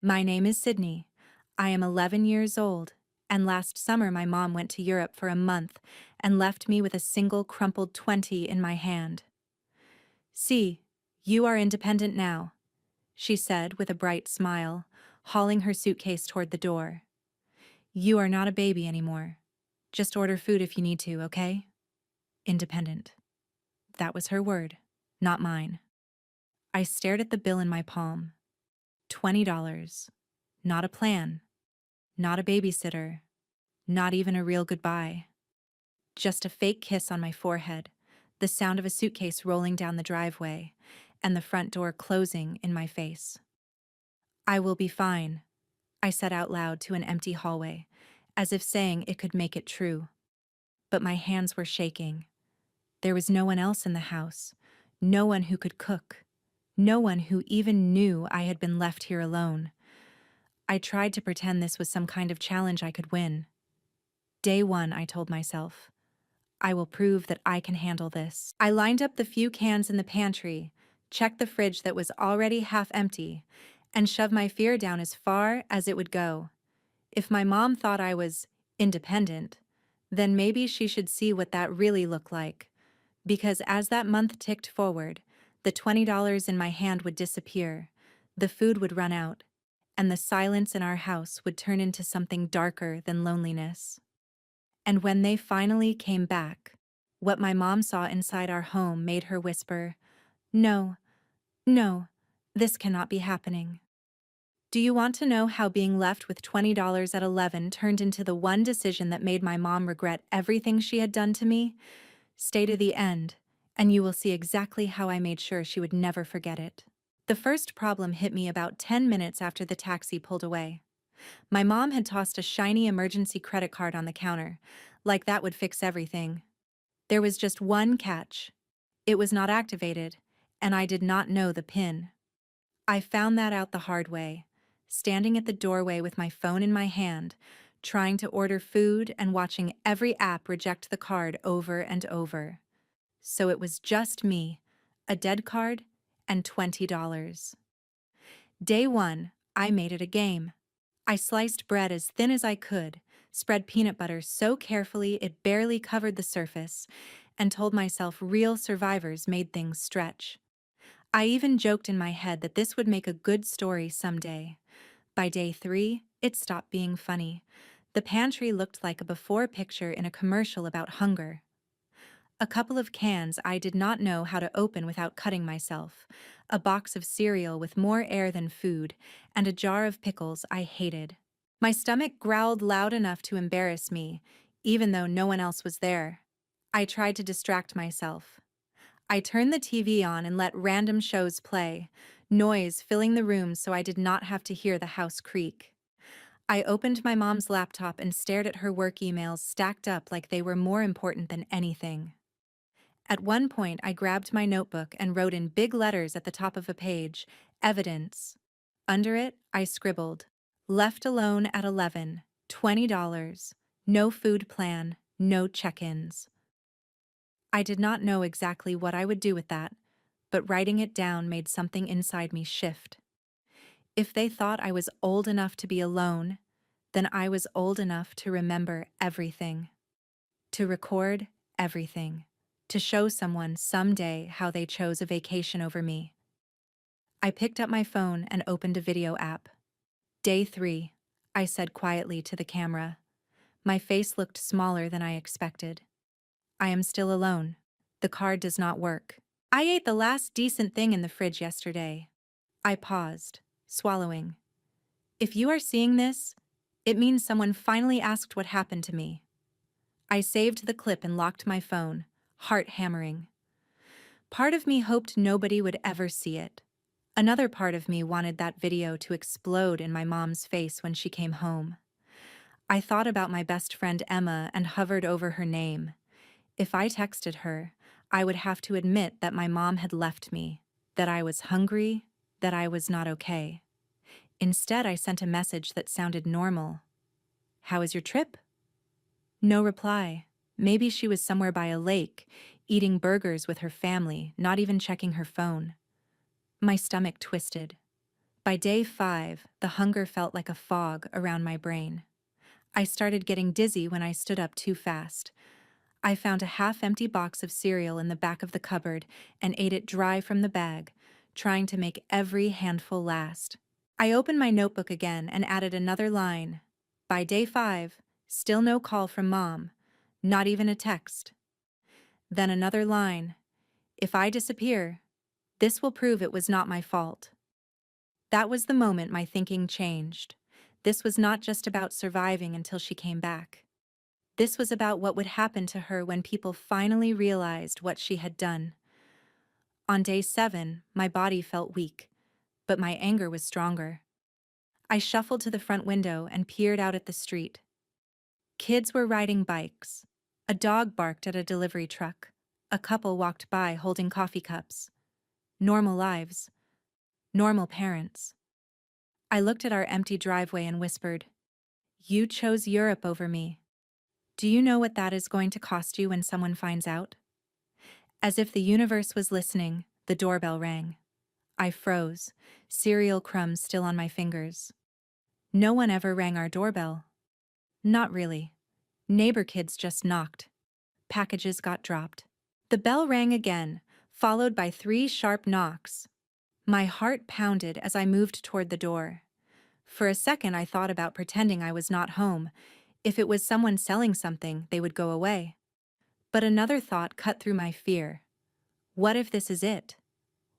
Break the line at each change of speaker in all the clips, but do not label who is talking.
My name is Sydney. I am 11 years old, and last summer my mom went to Europe for a month and left me with a single crumpled 20 in my hand. See, you are independent now, she said with a bright smile, hauling her suitcase toward the door. You are not a baby anymore. Just order food if you need to, okay? Independent. That was her word, not mine. I stared at the bill in my palm. $20. Not a plan. Not a babysitter. Not even a real goodbye. Just a fake kiss on my forehead, the sound of a suitcase rolling down the driveway, and the front door closing in my face. I will be fine, I said out loud to an empty hallway, as if saying it could make it true. But my hands were shaking. There was no one else in the house, no one who could cook, no one who even knew I had been left here alone. I tried to pretend this was some kind of challenge I could win. Day one, I told myself. I will prove that I can handle this. I lined up the few cans in the pantry, checked the fridge that was already half empty, and shoved my fear down as far as it would go. If my mom thought I was independent, then maybe she should see what that really looked like. Because as that month ticked forward, the $20 in my hand would disappear, the food would run out, and the silence in our house would turn into something darker than loneliness. And when they finally came back, what my mom saw inside our home made her whisper, "No, no, this cannot be happening." Do you want to know how being left with $20 at 11 turned into the one decision that made my mom regret everything she had done to me? Stay to the end, and you will see exactly how I made sure she would never forget it. The first problem hit me about 10 minutes after the taxi pulled away. My mom had tossed a shiny emergency credit card on the counter, like that would fix everything. There was just one catch. It was not activated, and I did not know the PIN. I found that out the hard way, standing at the doorway with my phone in my hand, trying to order food and watching every app reject the card over and over. So it was just me, a dead card, and $20. Day one, I made it a game. I sliced bread as thin as I could, spread peanut butter so carefully it barely covered the surface, and told myself real survivors made things stretch. I even joked in my head that this would make a good story someday. By day three, it stopped being funny. The pantry looked like a before picture in a commercial about hunger. A couple of cans I did not know how to open without cutting myself, a box of cereal with more air than food, and a jar of pickles I hated. My stomach growled loud enough to embarrass me, even though no one else was there. I tried to distract myself. I turned the TV on and let random shows play, noise filling the room so I did not have to hear the house creak. I opened my mom's laptop and stared at her work emails stacked up like they were more important than anything. At one point, I grabbed my notebook and wrote in big letters at the top of a page, "Evidence." Under it, I scribbled, "Left alone at 11, $20, no food plan, no check-ins." I did not know exactly what I would do with that, but writing it down made something inside me shift. If they thought I was old enough to be alone, then I was old enough to remember everything, to record everything, to show someone someday how they chose a vacation over me. I picked up my phone and opened a video app. Day three, I said quietly to the camera. My face looked smaller than I expected. I am still alone. The card does not work. I ate the last decent thing in the fridge yesterday. I paused, swallowing. If you are seeing this, it means someone finally asked what happened to me. I saved the clip and locked my phone, heart hammering. Part of me hoped nobody would ever see it. Another part of me wanted that video to explode in my mom's face when she came home. I thought about my best friend Emma and hovered over her name. If I texted her, I would have to admit that my mom had left me, that I was hungry, that I was not okay. Instead, I sent a message that sounded normal. "How was your trip?" No reply. Maybe she was somewhere by a lake, eating burgers with her family, not even checking her phone. My stomach twisted. By day 5, the hunger felt like a fog around my brain. I started getting dizzy when I stood up too fast. I found a half-empty box of cereal in the back of the cupboard and ate it dry from the bag, trying to make every handful last. I opened my notebook again and added another line. By day 5, still no call from Mom, not even a text. Then another line. If I disappear, this will prove it was not my fault. That was the moment my thinking changed. This was not just about surviving until she came back. This was about what would happen to her when people finally realized what she had done. On day 7, my body felt weak, but my anger was stronger. I shuffled to the front window and peered out at the street. Kids were riding bikes. A dog barked at a delivery truck. A couple walked by holding coffee cups. Normal lives. Normal parents. I looked at our empty driveway and whispered, "You chose Europe over me. Do you know what that is going to cost you when someone finds out?" As if the universe was listening, the doorbell rang. I froze, cereal crumbs still on my fingers. No one ever rang our doorbell. Not really. Neighbor kids just knocked. Packages got dropped. The bell rang again, followed by 3 sharp knocks. My heart pounded as I moved toward the door. For a second I thought about pretending I was not home. If it was someone selling something, they would go away. But another thought cut through my fear. What if this is it?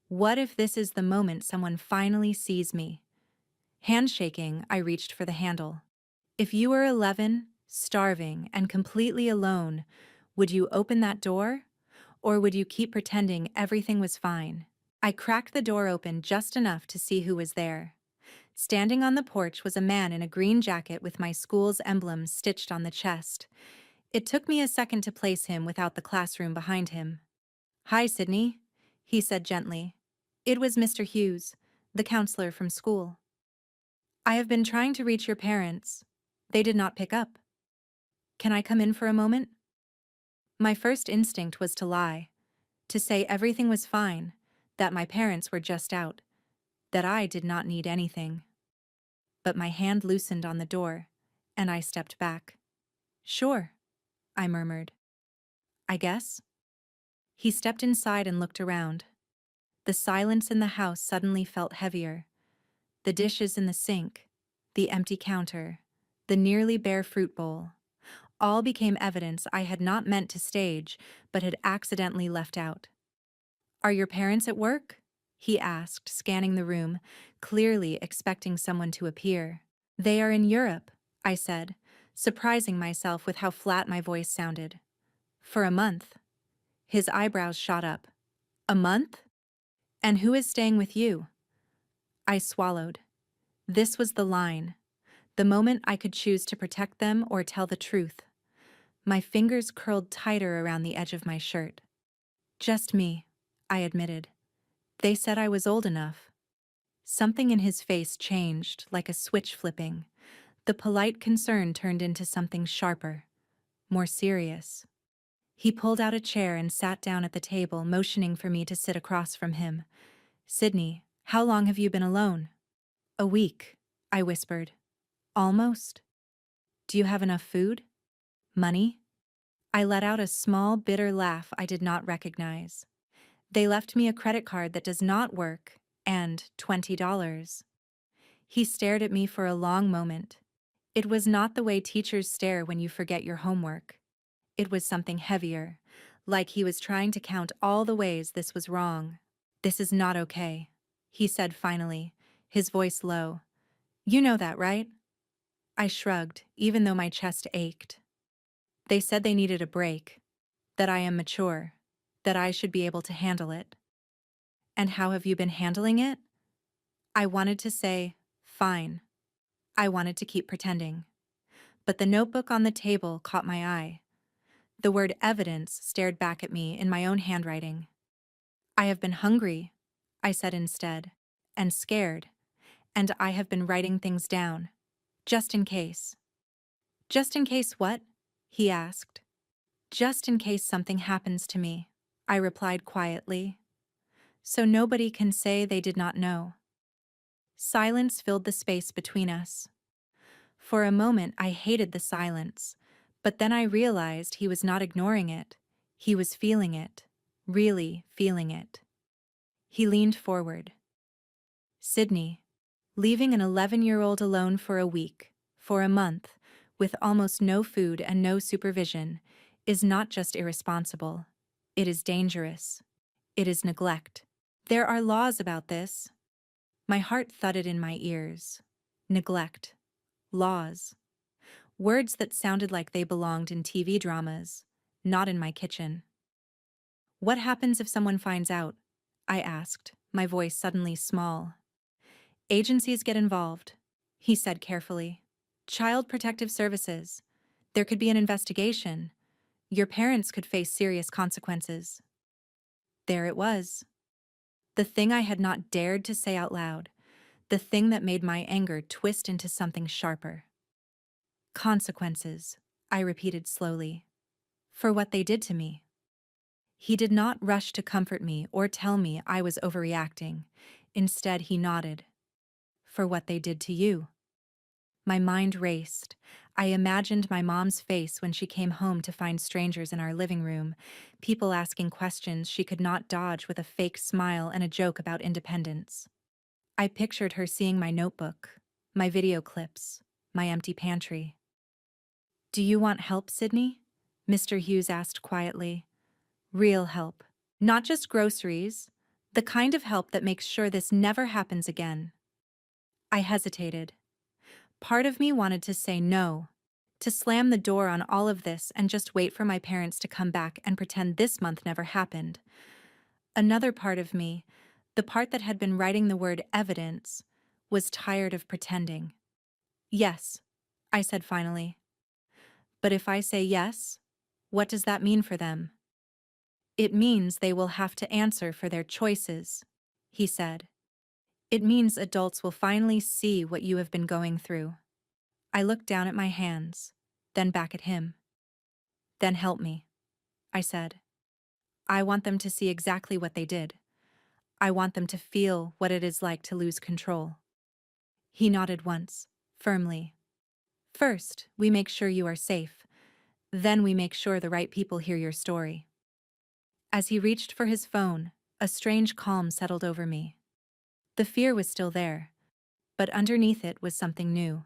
What if this is the moment someone finally sees me? Handshaking, I reached for the handle. If you were 11, starving, and completely alone, would you open that door? Or would you keep pretending everything was fine? I cracked the door open just enough to see who was there. Standing on the porch was a man in a green jacket with my school's emblem stitched on the chest. It took me a second to place him without the classroom behind him. "Hi, Sydney," he said gently. It was Mr. Hughes, the counselor from school. "I have been trying to reach your parents. They did not pick up. Can I come in for a moment?" My first instinct was to lie, to say everything was fine, that my parents were just out, that I did not need anything. But my hand loosened on the door, and I stepped back. "Sure," I murmured. "I guess." He stepped inside and looked around. The silence in the house suddenly felt heavier. The dishes in the sink, the empty counter, the nearly bare fruit bowl, all became evidence I had not meant to stage, but had accidentally left out. "Are your parents at work?" he asked, scanning the room, clearly expecting someone to appear. "They are in Europe," I said, surprising myself with how flat my voice sounded. "For a month." His eyebrows shot up. "A month? And who is staying with you?" I swallowed. This was the line, the moment I could choose to protect them or tell the truth. My fingers curled tighter around the edge of my shirt. "Just me," I admitted. "They said I was old enough." Something in his face changed, like a switch flipping. The polite concern turned into something sharper, more serious. He pulled out a chair and sat down at the table, motioning for me to sit across from him. "Sydney, how long have you been alone?" "A week," I whispered. "Almost? Do you have enough food? Money?" I let out a small, bitter laugh I did not recognize. "They left me a credit card that does not work, and $20. He stared at me for a long moment. It was not the way teachers stare when you forget your homework. It was something heavier, like he was trying to count all the ways this was wrong. "This is not okay," he said finally, his voice low. "You know that, right?" I shrugged, even though my chest ached. "They said they needed a break, that I am mature, that I should be able to handle it." "And how have you been handling it?" I wanted to say, "Fine." I wanted to keep pretending. But the notebook on the table caught my eye. The word evidence stared back at me in my own handwriting. "I have been hungry," I said instead, "and scared, and I have been writing things down, just in case." "Just in case what?" he asked. "Just in case something happens to me," I replied quietly. "So nobody can say they did not know." Silence filled the space between us. For a moment, I hated the silence, but then I realized he was not ignoring it. He was feeling it, really feeling it. He leaned forward. Sydney, leaving an 11-year-old alone for a week, for a month, with almost no food and no supervision, is not just irresponsible. It is dangerous. It is neglect. There are laws about this. My heart thudded in my ears. Neglect. Laws. Words that sounded like they belonged in TV dramas, not in my kitchen. What happens if someone finds out? I asked, my voice suddenly small. Agencies get involved, he said carefully. Child Protective Services. There could be an investigation. Your parents could face serious consequences. There it was. The thing I had not dared to say out loud. The thing that made my anger twist into something sharper. Consequences, I repeated slowly. For what they did to me. He did not rush to comfort me or tell me I was overreacting. Instead, he nodded. For what they did to you. My mind raced. I imagined my mom's face when she came home to find strangers in our living room, people asking questions she could not dodge with a fake smile and a joke about independence. I pictured her seeing my notebook, my video clips, my empty pantry. Do you want help, Sydney? Mr. Hughes asked quietly. Real help. Not just groceries. The kind of help that makes sure this never happens again. I hesitated. Part of me wanted to say no, to slam the door on all of this and just wait for my parents to come back and pretend this month never happened. Another part of me, the part that had been writing the word evidence, was tired of pretending. Yes, I said finally. But if I say yes, what does that mean for them? It means they will have to answer for their choices, he said. It means adults will finally see what you have been going through. I looked down at my hands, then back at him. Then help me, I said. I want them to see exactly what they did. I want them to feel what it is like to lose control. He nodded once, firmly. First, we make sure you are safe. Then we make sure the right people hear your story. As he reached for his phone, a strange calm settled over me. The fear was still there, but underneath it was something new.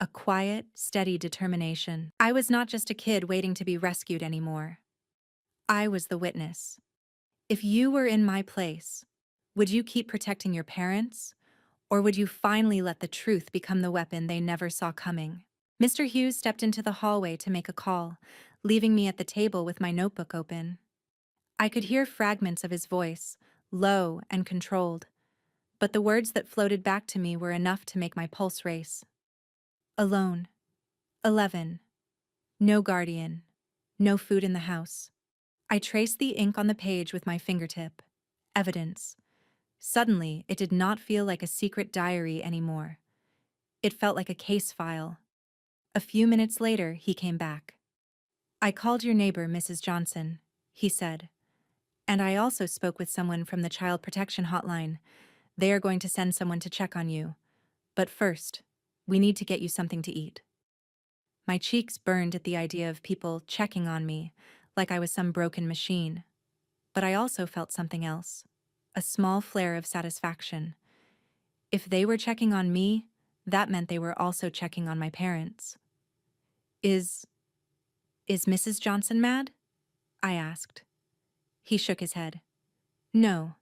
A quiet, steady determination. I was not just a kid waiting to be rescued anymore. I was the witness. If you were in my place, would you keep protecting your parents? Or would you finally let the truth become the weapon they never saw coming? Mr. Hughes stepped into the hallway to make a call, leaving me at the table with my notebook open. I could hear fragments of his voice, low and controlled, but the words that floated back to me were enough to make my pulse race. Alone. 11. No guardian. No food in the house. I traced the ink on the page with my fingertip. Evidence. Suddenly, it did not feel like a secret diary anymore. It felt like a case file. A few minutes later, he came back. I called your neighbor, Mrs. Johnson, he said. And I also spoke with someone from the Child Protection Hotline. They are going to send someone to check on you. But first, we need to get you something to eat. My cheeks burned at the idea of people checking on me, like I was some broken machine. But I also felt something else, a small flare of satisfaction. If they were checking on me, that meant they were also checking on my parents. Is Mrs. Johnson mad? I asked. He shook his head. No,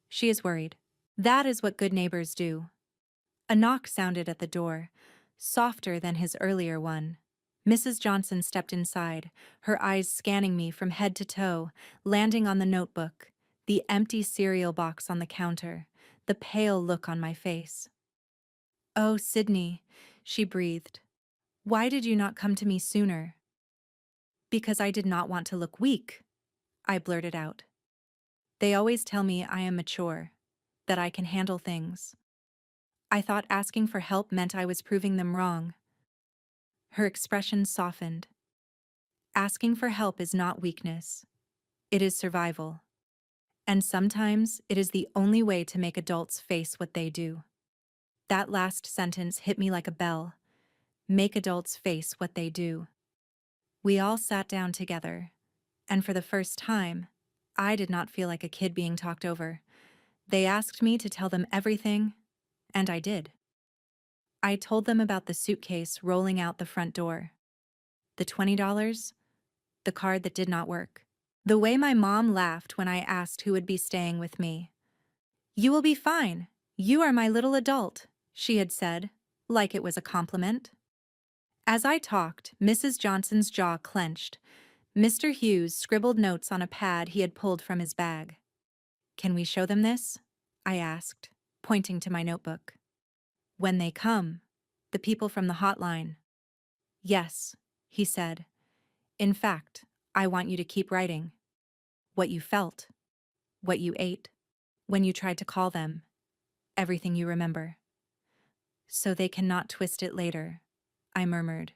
she is worried. That is what good neighbors do. A knock sounded at the door, softer than his earlier one. Mrs. Johnson stepped inside, her eyes scanning me from head to toe, landing on the notebook, the empty cereal box on the counter, the pale look on my face. Oh, Sydney, she breathed. Why did you not come to me sooner? Because I did not want to look weak, I blurted out. They always tell me I am mature, that I can handle things. I thought asking for help meant I was proving them wrong. Her expression softened. Asking for help is not weakness. It is survival. And sometimes it is the only way to make adults face what they do. That last sentence hit me like a bell. Make adults face what they do. We all sat down together, and for the first time, I did not feel like a kid being talked over. They asked me to tell them everything, and I did. I told them about the suitcase rolling out the front door, the $20, the card that did not work, the way my mom laughed when I asked who would be staying with me. "You will be fine. You are my little adult," she had said, like it was a compliment. As I talked, Mrs. Johnson's jaw clenched. Mr. Hughes scribbled notes on a pad he had pulled from his bag. "Can we show them this?" I asked, pointing to my notebook. "When they come, the people from the hotline." "Yes," he said. "In fact, I want you to keep writing. What you felt, what you ate, when you tried to call them, everything you remember." "So they cannot twist it later," I murmured.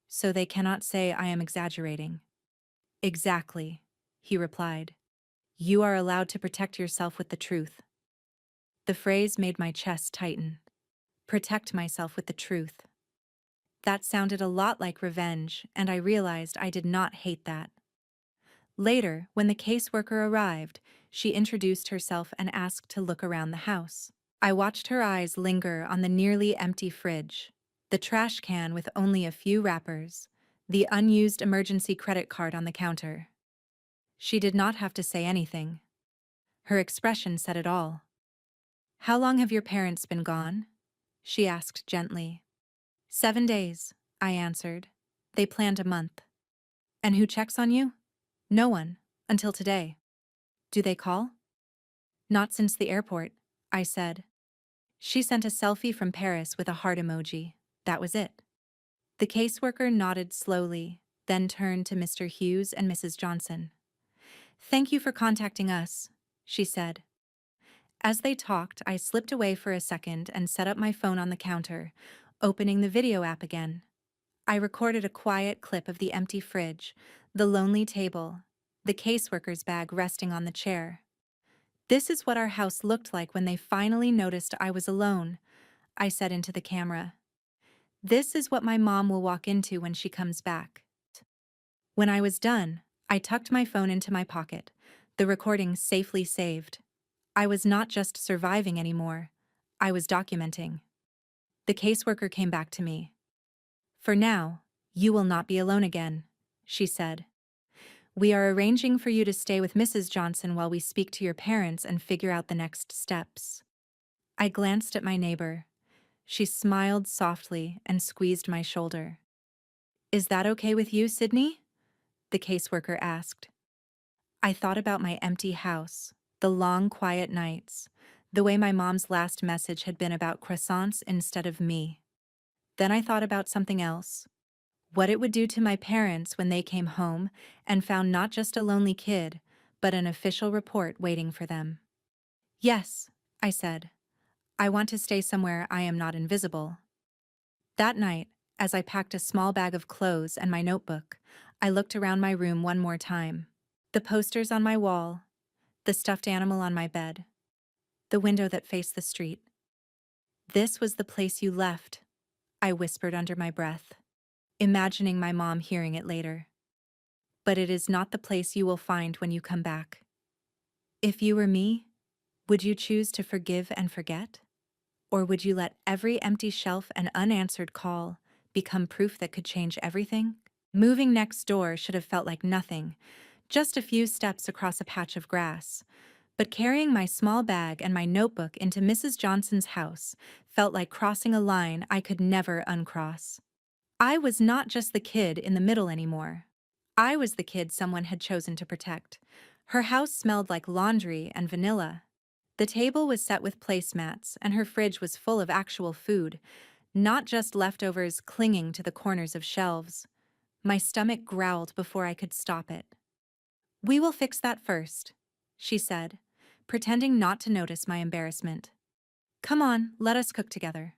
"So they cannot say I am exaggerating." "Exactly," he replied. "You are allowed to protect yourself with the truth." The phrase made my chest tighten. Protect myself with the truth. That sounded a lot like revenge, and I realized I did not hate that. Later, when the caseworker arrived, she introduced herself and asked to look around the house. I watched her eyes linger on the nearly empty fridge, the trash can with only a few wrappers, the unused emergency credit card on the counter. She did not have to say anything. Her expression said it all. "How long have your parents been gone?" she asked gently. 7 days, I answered. "They planned a month." "And who checks on you?" "No one, until today." "Do they call?" "Not since the airport," I said. She sent a selfie from Paris with a heart emoji. That was it. The caseworker nodded slowly, then turned to Mr. Hughes and Mrs. Johnson. "Thank you for contacting us," she said. As they talked, I slipped away for a second and set up my phone on the counter, opening the video app again. I recorded a quiet clip of the empty fridge, the lonely table, the caseworker's bag resting on the chair. "This is what our house looked like when they finally noticed I was alone," I said into the camera. "This is what my mom will walk into when she comes back." When I was done, I tucked my phone into my pocket, the recording safely saved. I was not just surviving anymore, I was documenting. The caseworker came back to me. "For now, you will not be alone again," she said. "We are arranging for you to stay with Mrs. Johnson while we speak to your parents and figure out the next steps." I glanced at my neighbor. She smiled softly and squeezed my shoulder. "Is that okay with you, Sydney?" the caseworker asked. I thought about my empty house, the long, quiet nights, the way my mom's last message had been about croissants instead of me. Then I thought about something else. What it would do to my parents when they came home and found not just a lonely kid, but an official report waiting for them. "Yes," I said. "I want to stay somewhere I am not invisible." That night, as I packed a small bag of clothes and my notebook, I looked around my room one more time. The posters on my wall, the stuffed animal on my bed, the window that faced the street. "This was the place you left," I whispered under my breath, imagining my mom hearing it later. "But it is not the place you will find when you come back." If you were me, would you choose to forgive and forget? Or would you let every empty shelf and unanswered call become proof that could change everything? Moving next door should have felt like nothing, just a few steps across a patch of grass. But carrying my small bag and my notebook into Mrs. Johnson's house felt like crossing a line I could never uncross. I was not just the kid in the middle anymore. I was the kid someone had chosen to protect. Her house smelled like laundry and vanilla. The table was set with placemats, and her fridge was full of actual food, not just leftovers clinging to the corners of shelves. My stomach growled before I could stop it. "We will fix that first," she said, pretending not to notice my embarrassment. "Come on, let us cook together."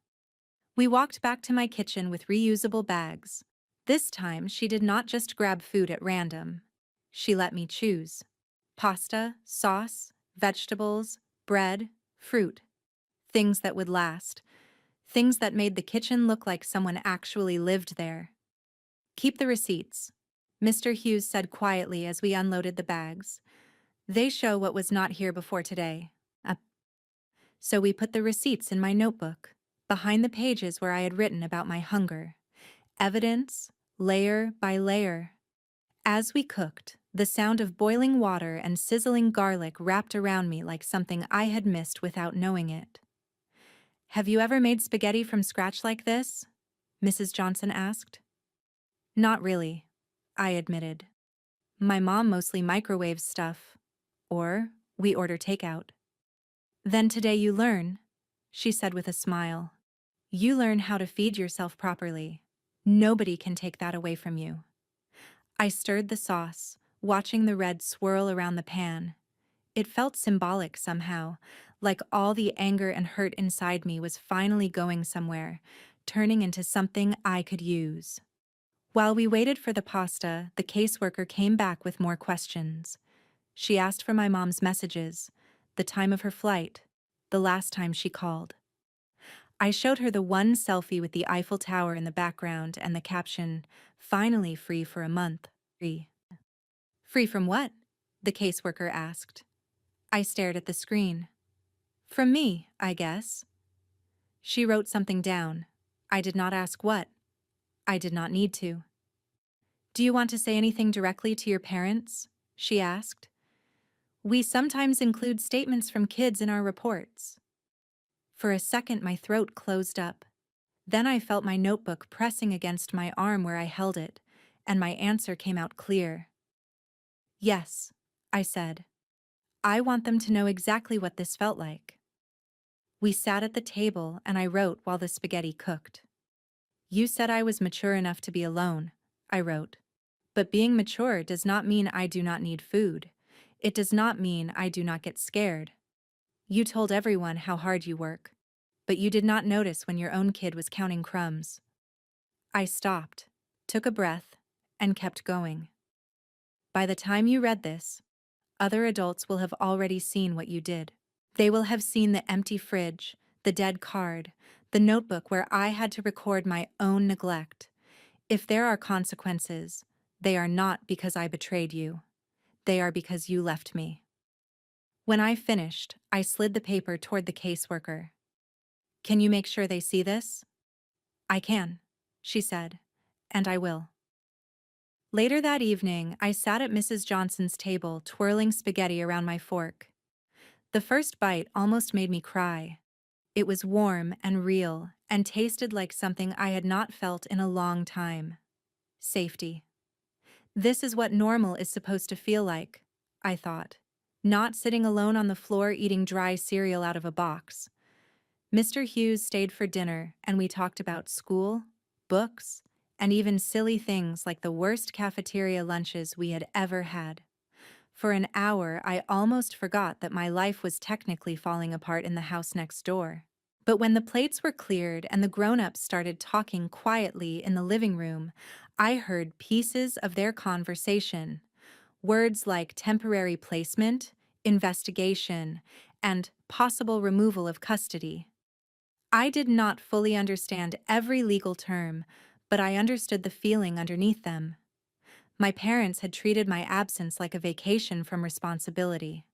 We walked back to my kitchen with reusable bags. This time, she did not just grab food at random. She let me choose. Pasta, sauce, vegetables, bread, fruit. Things that would last. Things that made the kitchen look like someone actually lived there. Keep the receipts, Mr. Hughes said quietly as we unloaded the bags. They show what was not here before today. So we put the receipts in my notebook, behind the pages where I had written about my hunger. Evidence, layer by layer. As we cooked, the sound of boiling water and sizzling garlic wrapped around me like something I had missed without knowing it. Have you ever made spaghetti from scratch like this? Mrs. Johnson asked. Not really, I admitted. My mom mostly microwaves stuff, or we order takeout. Then today you learn, she said with a smile. You learn how to feed yourself properly. Nobody can take that away from you. I stirred the sauce, watching the red swirl around the pan. It felt symbolic somehow, like all the anger and hurt inside me was finally going somewhere, turning into something I could use. While we waited for the pasta, the caseworker came back with more questions. She asked for my mom's messages, the time of her flight, the last time she called. I showed her the one selfie with the Eiffel Tower in the background and the caption, "Finally free for a month." Free. Free from what? The caseworker asked. I stared at the screen. From me, I guess. She wrote something down. I did not ask what. I did not need to. Do you want to say anything directly to your parents? She asked. We sometimes include statements from kids in our reports. For a second, my throat closed up. Then I felt my notebook pressing against my arm where I held it, and my answer came out clear. Yes, I said. I want them to know exactly what this felt like. We sat at the table and I wrote while the spaghetti cooked. You said I was mature enough to be alone, I wrote. But being mature does not mean I do not need food. It does not mean I do not get scared. You told everyone how hard you work, but you did not notice when your own kid was counting crumbs. I stopped, took a breath, and kept going. By the time you read this, other adults will have already seen what you did. They will have seen the empty fridge, the dead card, the notebook where I had to record my own neglect. If there are consequences, they are not because I betrayed you. They are because you left me. When I finished, I slid the paper toward the caseworker. Can you make sure they see this? I can, she said, and I will. Later that evening, I sat at Mrs. Johnson's table twirling spaghetti around my fork. The first bite almost made me cry. It was warm and real and tasted like something I had not felt in a long time. Safety. This is what normal is supposed to feel like, I thought. Not sitting alone on the floor eating dry cereal out of a box. Mr. Hughes stayed for dinner and we talked about school, books, and even silly things like the worst cafeteria lunches we had ever had. For an hour, I almost forgot that my life was technically falling apart in the house next door. But when the plates were cleared and the grown-ups started talking quietly in the living room, I heard pieces of their conversation. Words like temporary placement, investigation, and possible removal of custody. I did not fully understand every legal term, but I understood the feeling underneath them. My parents had treated my absence like a vacation from responsibility.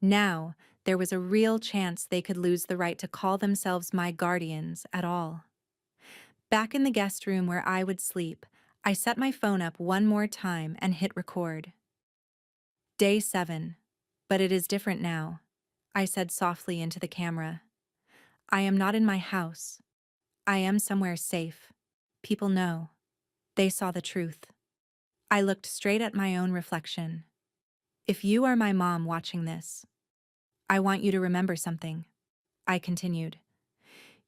Now, there was a real chance they could lose the right to call themselves my guardians at all. Back in the guest room where I would sleep, I set my phone up one more time and hit record. Day 7. But it is different now, I said softly into the camera. I am not in my house. I am somewhere safe. People know. They saw the truth. I looked straight at my own reflection. If you are my mom watching this, I want you to remember something, I continued.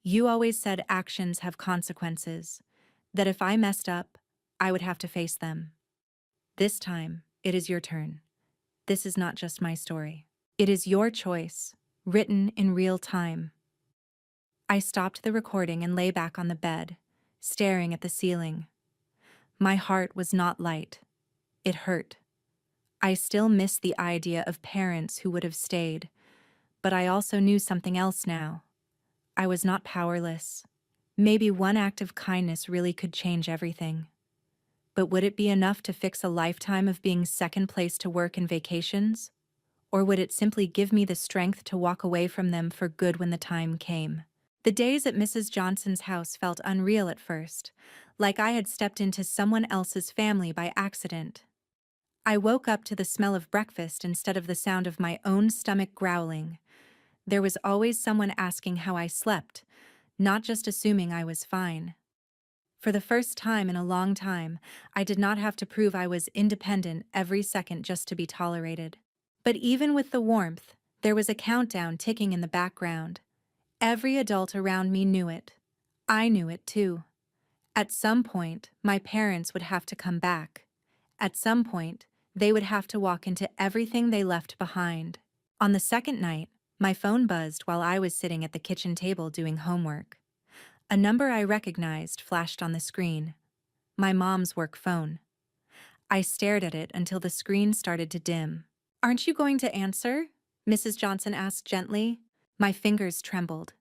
You always said actions have consequences, that if I messed up, I would have to face them. This time, it is your turn. This is not just my story. It is your choice, written in real time. I stopped the recording and lay back on the bed, staring at the ceiling. My heart was not light. It hurt. I still missed the idea of parents who would have stayed, but I also knew something else now. I was not powerless. Maybe one act of kindness really could change everything. But would it be enough to fix a lifetime of being second place to work and vacations? Or would it simply give me the strength to walk away from them for good when the time came? The days at Mrs. Johnson's house felt unreal at first, like I had stepped into someone else's family by accident. I woke up to the smell of breakfast instead of the sound of my own stomach growling. There was always someone asking how I slept, not just assuming I was fine. For the first time in a long time, I did not have to prove I was independent every second just to be tolerated. But even with the warmth, there was a countdown ticking in the background. Every adult around me knew it. I knew it too. At some point, my parents would have to come back. At some point, they would have to walk into everything they left behind. On the second night, my phone buzzed while I was sitting at the kitchen table doing homework. A number I recognized flashed on the screen. My mom's work phone. I stared at it until the screen started to dim. "Aren't you going to answer?" Mrs. Johnson asked gently. My fingers trembled.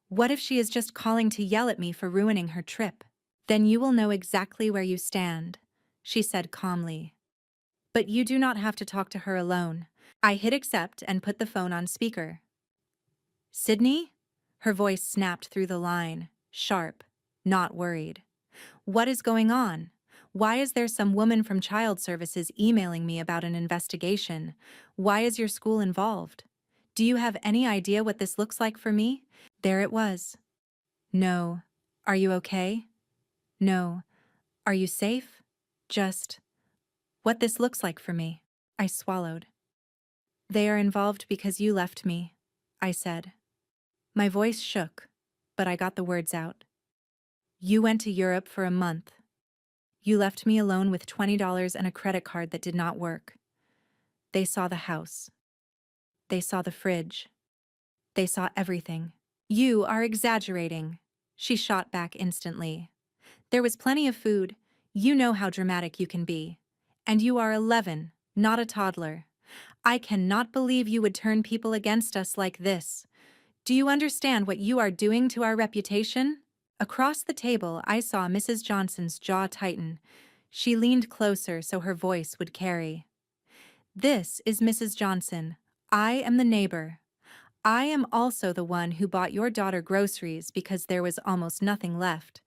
What if she is just calling to yell at me for ruining her trip? "Then you will know exactly where you stand," she said calmly. "But you do not have to talk to her alone." I hit accept and put the phone on speaker. "Sydney?" Her voice snapped through the line, sharp, not worried. "What is going on? Why is there some woman from Child Services emailing me about an investigation? Why is your school involved? Do you have any idea what this looks like for me?" There it was. "No. Are you okay? No. Are you safe? Just what this looks like for me." I swallowed. "They are involved because you left me," I said. My voice shook, but I got the words out. "You went to Europe for a month. You left me alone with $20 and a credit card that did not work. They saw the house. They saw the fridge. They saw everything." "You are exaggerating," she shot back instantly. "There was plenty of food. You know how dramatic you can be. And you are 11, not a toddler. I cannot believe you would turn people against us like this. Do you understand what you are doing to our reputation?" Across the table, I saw Mrs. Johnson's jaw tighten. She leaned closer so her voice would carry. "This is Mrs. Johnson. I am the neighbor. I am also the one who bought your daughter groceries because there was almost nothing left.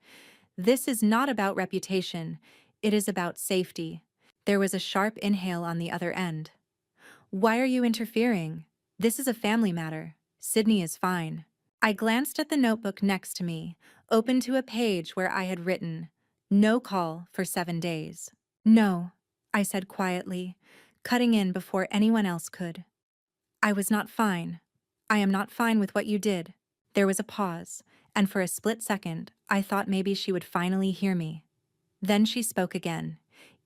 This is not about reputation. It is about safety." There was a sharp inhale on the other end. "Why are you interfering? This is a family matter. Sydney is fine." I glanced at the notebook next to me, open to a page where I had written, "No call for 7 days." "No," I said quietly, cutting in before anyone else could. "I was not fine. I am not fine with what you did." There was a pause, and for a split second, I thought maybe she would finally hear me. Then she spoke again,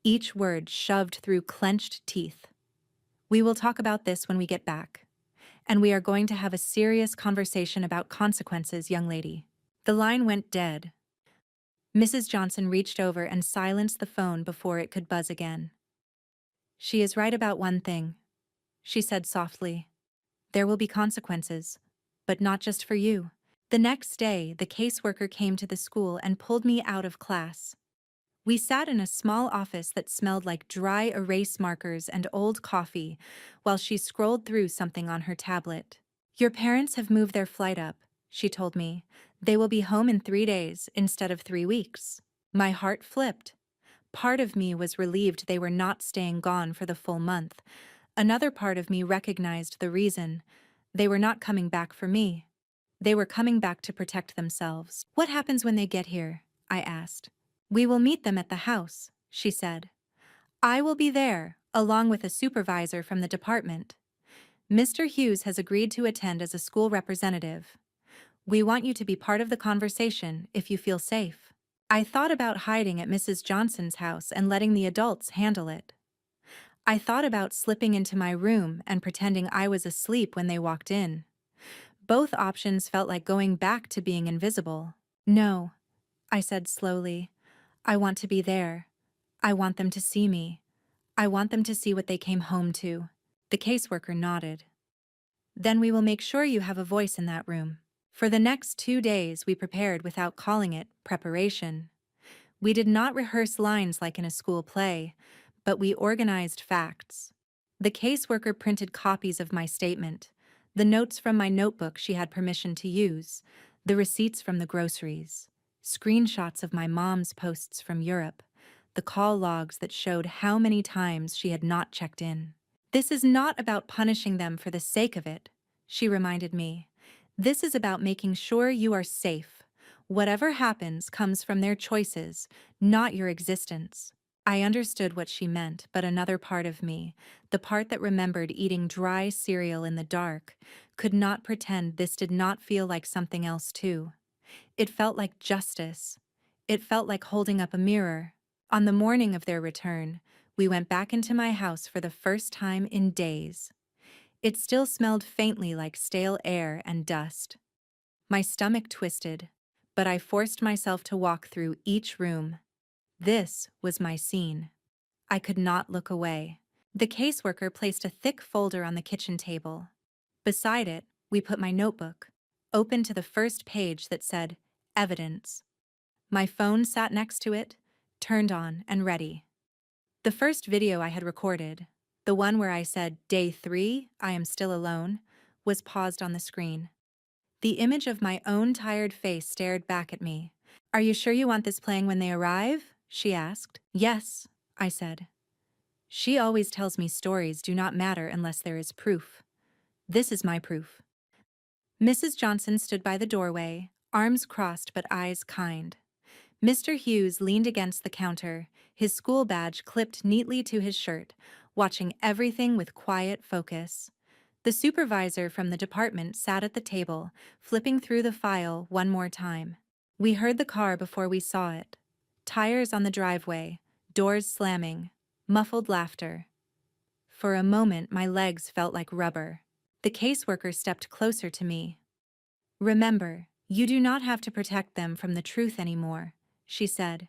each word shoved through clenched teeth. "We will talk about this when we get back. And we are going to have a serious conversation about consequences, young lady." The line went dead. Mrs. Johnson reached over and silenced the phone before it could buzz again. "She is right about one thing," she said softly. "There will be consequences, but not just for you." The next day, the caseworker came to the school and pulled me out of class. We sat in a small office that smelled like dry erase markers and old coffee while she scrolled through something on her tablet. "Your parents have moved their flight up," she told me. "They will be home in 3 days instead of 3 weeks." My heart flipped. Part of me was relieved they were not staying gone for the full month. Another part of me recognized the reason. They were not coming back for me. They were coming back to protect themselves. "What happens when they get here?" I asked. "We will meet them at the house," she said. "I will be there, along with a supervisor from the department. Mr. Hughes has agreed to attend as a school representative. We want you to be part of the conversation if you feel safe." I thought about hiding at Mrs. Johnson's house and letting the adults handle it. I thought about slipping into my room and pretending I was asleep when they walked in. Both options felt like going back to being invisible. "No," I said slowly. "I want to be there. I want them to see me. I want them to see what they came home to." The caseworker nodded. "Then we will make sure you have a voice in that room." For the next 2 days, we prepared without calling it preparation. We did not rehearse lines like in a school play, but we organized facts. The caseworker printed copies of my statement, the notes from my notebook she had permission to use, the receipts from the groceries, screenshots of my mom's posts from Europe, the call logs that showed how many times she had not checked in. This is not about punishing them for the sake of it, she reminded me. This is about making sure you are safe. Whatever happens comes from their choices, not your existence. I understood what she meant, but another part of me, the part that remembered eating dry cereal in the dark, could not pretend this did not feel like something else too. It felt like justice. It felt like holding up a mirror. On the morning of their return, we went back into my house for the first time in days. It still smelled faintly like stale air and dust. My stomach twisted, but I forced myself to walk through each room. This was my scene. I could not look away. The caseworker placed a thick folder on the kitchen table. Beside it, we put my notebook, open to the first page that said, Evidence. My phone sat next to it, turned on and ready. The first video I had recorded, the one where I said, Day 3, I am still alone, was paused on the screen. The image of my own tired face stared back at me. Are you sure you want this playing when they arrive? She asked. Yes, I said. She always tells me stories do not matter unless there is proof. This is my proof. Mrs. Johnson stood by the doorway, arms crossed but eyes kind. Mr. Hughes leaned against the counter, his school badge clipped neatly to his shirt, watching everything with quiet focus. The supervisor from the department sat at the table, flipping through the file one more time. We heard the car before we saw it. Tires on the driveway, doors slamming, muffled laughter. For a moment, my legs felt like rubber. The caseworker stepped closer to me. Remember, you do not have to protect them from the truth anymore, she said.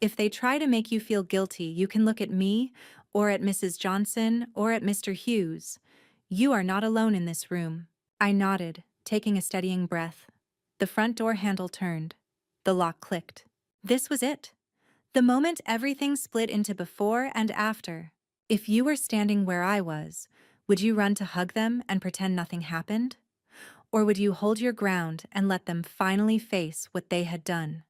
If they try to make you feel guilty, you can look at me, or at Mrs. Johnson, or at Mr. Hughes. You are not alone in this room. I nodded, taking a steadying breath. The front door handle turned. The lock clicked. This was it. The moment everything split into before and after. If you were standing where I was, would you run to hug them and pretend nothing happened? Or would you hold your ground and let them finally face what they had done?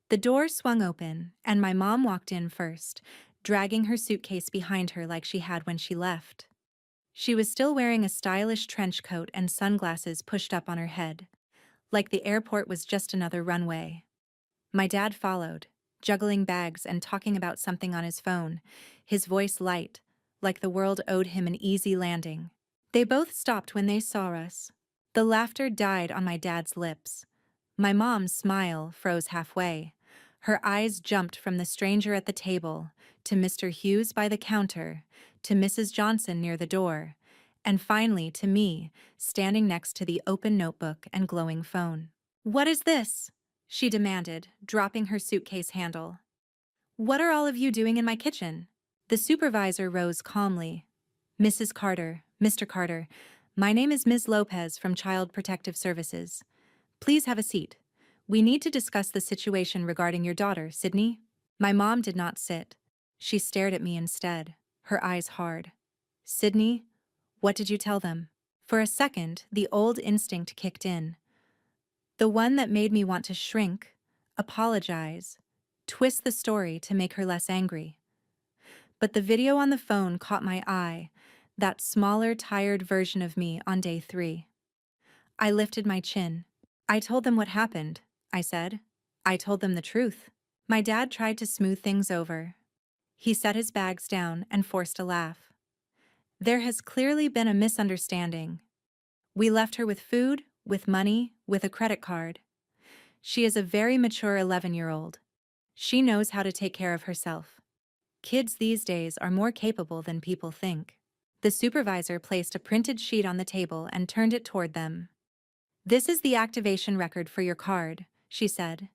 The door swung open, and my mom walked in first, dragging her suitcase behind her like she had when she left. She was still wearing a stylish trench coat and sunglasses pushed up on her head, like the airport was just another runway. My dad followed, juggling bags and talking about something on his phone, his voice light, like the world owed him an easy landing. They both stopped when they saw us. The laughter died on my dad's lips. My mom's smile froze halfway. Her eyes jumped from the stranger at the table, to Mr. Hughes by the counter, to Mrs. Johnson near the door, and finally to me, standing next to the open notebook and glowing phone. What is this? She demanded, dropping her suitcase handle. What are all of you doing in my kitchen? The supervisor rose calmly. Mrs. Carter, Mr. Carter, my name is Ms. Lopez from Child Protective Services. Please have a seat. We need to discuss the situation regarding your daughter, Sydney. My mom did not sit. She stared at me instead, her eyes hard. Sydney, what did you tell them? For a second, the old instinct kicked in. The one that made me want to shrink, apologize, twist the story to make her less angry. But the video on the phone caught my eye, that smaller, tired version of me on day 3. I lifted my chin. I told them what happened, I said. I told them the truth. My dad tried to smooth things over. He set his bags down and forced a laugh. There has clearly been a misunderstanding. We left her with food, with money, with a credit card. She is a very mature 11-year-old. She knows how to take care of herself. Kids these days are more capable than people think. The supervisor placed a printed sheet on the table and turned it toward them. This is the activation record for your card, she said.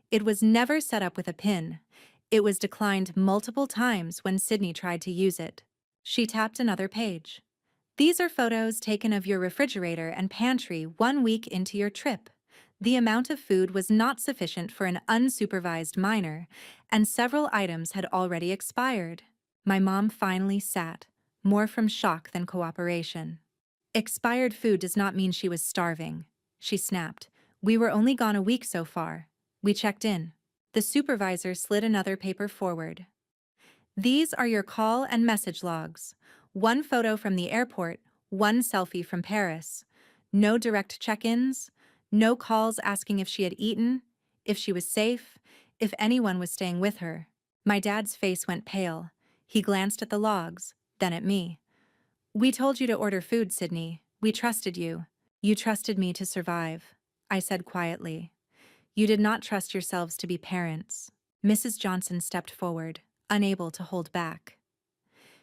It was never set up with a PIN. It was declined multiple times when Sydney tried to use it. She tapped another page. These are photos taken of your refrigerator and pantry 1 week into your trip. The amount of food was not sufficient for an unsupervised minor, and several items had already expired. My mom finally sat, more from shock than cooperation. Expired food does not mean she was starving, she snapped. We were only gone a week so far. We checked in. The supervisor slid another paper forward. These are your call and message logs. One photo from the airport, one selfie from Paris. No direct check-ins, no calls asking if she had eaten, if she was safe, if anyone was staying with her. My dad's face went pale. He glanced at the logs, then at me. We told you to order food, Sydney. We trusted you. You trusted me to survive, I said quietly. You did not trust yourselves to be parents. Mrs. Johnson stepped forward, unable to hold back.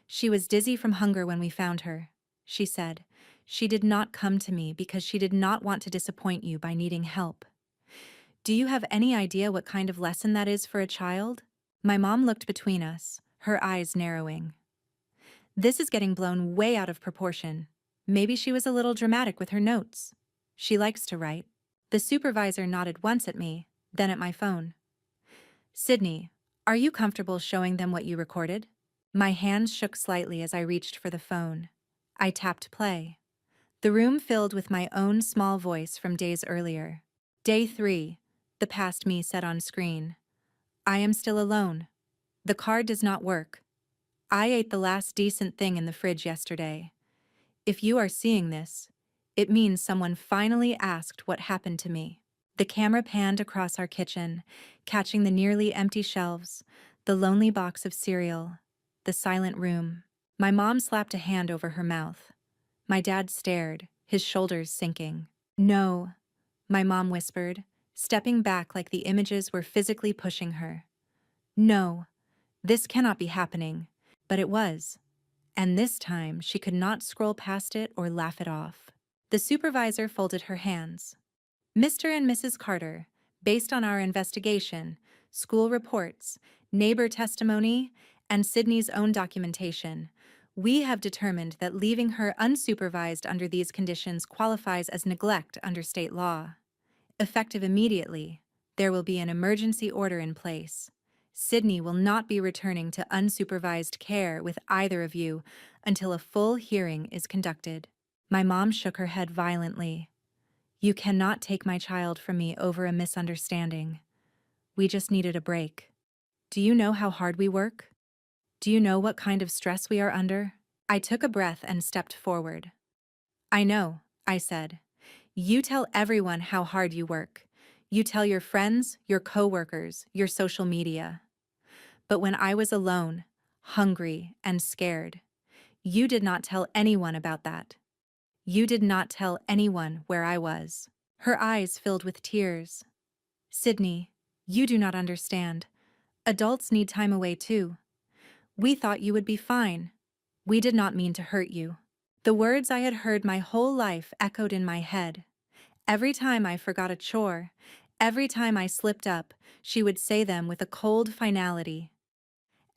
She was dizzy from hunger when we found her, she said. She did not come to me because she did not want to disappoint you by needing help. Do you have any idea what kind of lesson that is for a child? My mom looked between us, her eyes narrowing. This is getting blown way out of proportion. Maybe she was a little dramatic with her notes. She likes to write. The supervisor nodded once at me, then at my phone. Sydney, are you comfortable showing them what you recorded? My hands shook slightly as I reached for the phone. I tapped play. The room filled with my own small voice from days earlier. Day 3, the past me said on screen. I am still alone. The card does not work. I ate the last decent thing in the fridge yesterday. If you are seeing this, it means someone finally asked what happened to me. The camera panned across our kitchen, catching the nearly empty shelves, the lonely box of cereal, the silent room. My mom slapped a hand over her mouth. My dad stared, his shoulders sinking. No, my mom whispered, stepping back like the images were physically pushing her. No, this cannot be happening. But it was. And this time she could not scroll past it or laugh it off. The supervisor folded her hands. Mr. and Mrs. Carter, based on our investigation, school reports, neighbor testimony, and Sydney's own documentation, we have determined that leaving her unsupervised under these conditions qualifies as neglect under state law. Effective immediately, there will be an emergency order in place. Sydney will not be returning to unsupervised care with either of you until a full hearing is conducted. My mom shook her head violently. You cannot take my child from me over a misunderstanding. We just needed a break. Do you know how hard we work? Do you know what kind of stress we are under? I took a breath and stepped forward. I know, I said. You tell everyone how hard you work. You tell your friends, your coworkers, your social media. But when I was alone, hungry, and scared, you did not tell anyone about that. You did not tell anyone where I was. Her eyes filled with tears. Sydney, you do not understand. Adults need time away too. We thought you would be fine. We did not mean to hurt you. The words I had heard my whole life echoed in my head. Every time I forgot a chore, every time I slipped up, she would say them with a cold finality.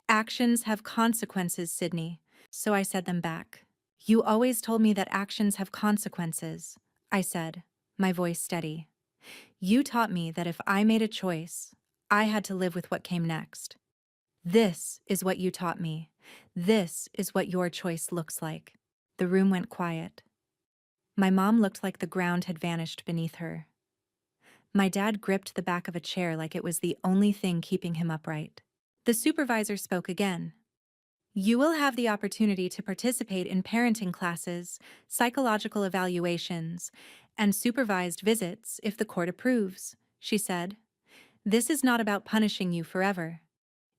Actions have consequences, Sydney, so I said them back. You always told me that actions have consequences, I said, my voice steady. You taught me that if I made a choice, I had to live with what came next. This is what you taught me. This is what your choice looks like. The room went quiet. My mom looked like the ground had vanished beneath her. My dad gripped the back of a chair like it was the only thing keeping him upright. The supervisor spoke again. You will have the opportunity to participate in parenting classes, psychological evaluations, and supervised visits if the court approves, she said. This is not about punishing you forever.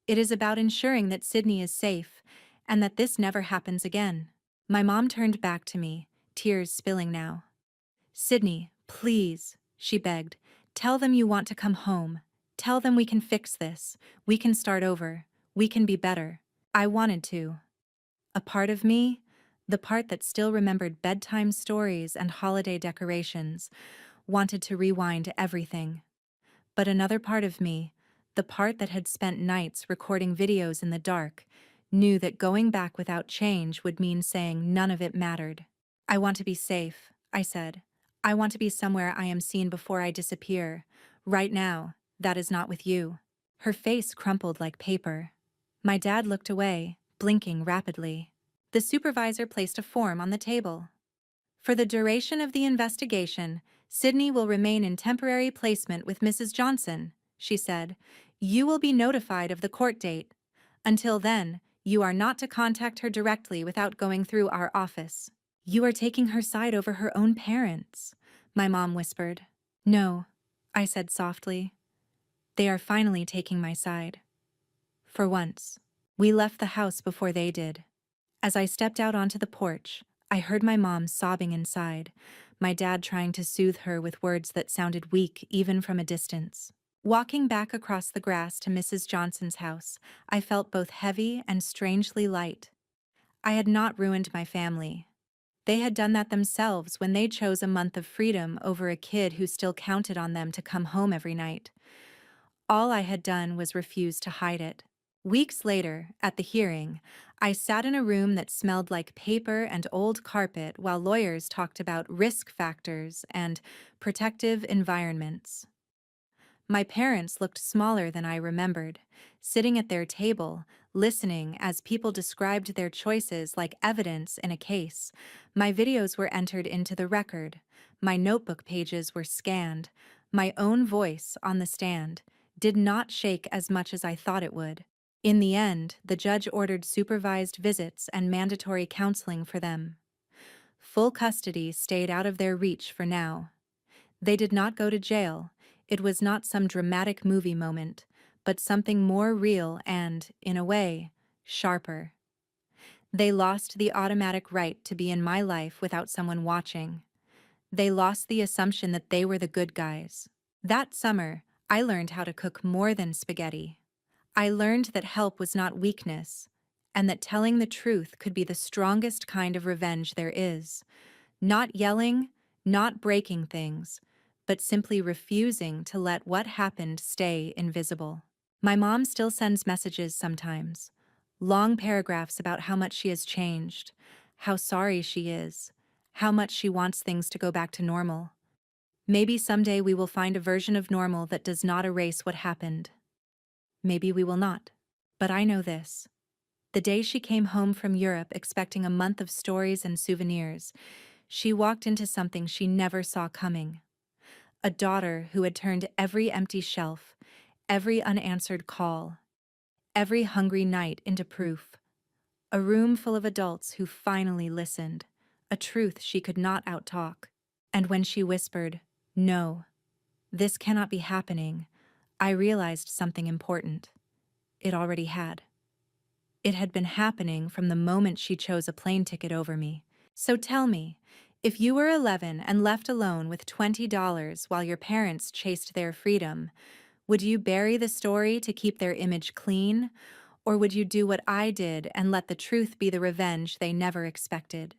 It is about ensuring that Sydney is safe and that this never happens again. My mom turned back to me, tears spilling now. Sydney, please, she begged, tell them you want to come home. Tell them we can fix this. We can start over. We can be better. I wanted to. A part of me, the part that still remembered bedtime stories and holiday decorations, wanted to rewind everything. But another part of me, the part that had spent nights recording videos in the dark, knew that going back without change would mean saying none of it mattered. I want to be safe, I said. I want to be somewhere I am seen before I disappear. Right now, that is not with you. Her face crumpled like paper. My dad looked away, blinking rapidly. The supervisor placed a form on the table. For the duration of the investigation, Sydney will remain in temporary placement with Mrs. Johnson, she said. You will be notified of the court date. Until then, you are not to contact her directly without going through our office. You are taking her side over her own parents, my mom whispered. No, I said softly. They are finally taking my side. For once. We left the house before they did. As I stepped out onto the porch, I heard my mom sobbing inside, my dad trying to soothe her with words that sounded weak even from a distance. Walking back across the grass to Mrs. Johnson's house, I felt both heavy and strangely light. I had not ruined my family. They had done that themselves when they chose a month of freedom over a kid who still counted on them to come home every night. All I had done was refuse to hide it. Weeks later, at the hearing, I sat in a room that smelled like paper and old carpet while lawyers talked about risk factors and protective environments. My parents looked smaller than I remembered, sitting at their table, listening as people described their choices like evidence in a case. My videos were entered into the record. My notebook pages were scanned. My own voice on the stand did not shake as much as I thought it would. In the end, the judge ordered supervised visits and mandatory counseling for them. Full custody stayed out of their reach for now. They did not go to jail. It was not some dramatic movie moment, but something more real and, in a way, sharper. They lost the automatic right to be in my life without someone watching. They lost the assumption that they were the good guys. That summer, I learned how to cook more than spaghetti. I learned that help was not weakness, and that telling the truth could be the strongest kind of revenge there is. Not yelling, not breaking things, but simply refusing to let what happened stay invisible. My mom still sends messages sometimes, long paragraphs about how much she has changed, how sorry she is, how much she wants things to go back to normal. Maybe someday we will find a version of normal that does not erase what happened. Maybe we will not. But I know this. The day she came home from Europe expecting a month of stories and souvenirs, she walked into something she never saw coming. A daughter who had turned every empty shelf, every unanswered call, every hungry night into proof. A room full of adults who finally listened, a truth she could not outtalk. And when she whispered, "No, this cannot be happening," I realized something important. It already had. It had been happening from the moment she chose a plane ticket over me. So tell me, if you were 11 and left alone with $20 while your parents chased their freedom, would you bury the story to keep their image clean, or would you do what I did and let the truth be the revenge they never expected?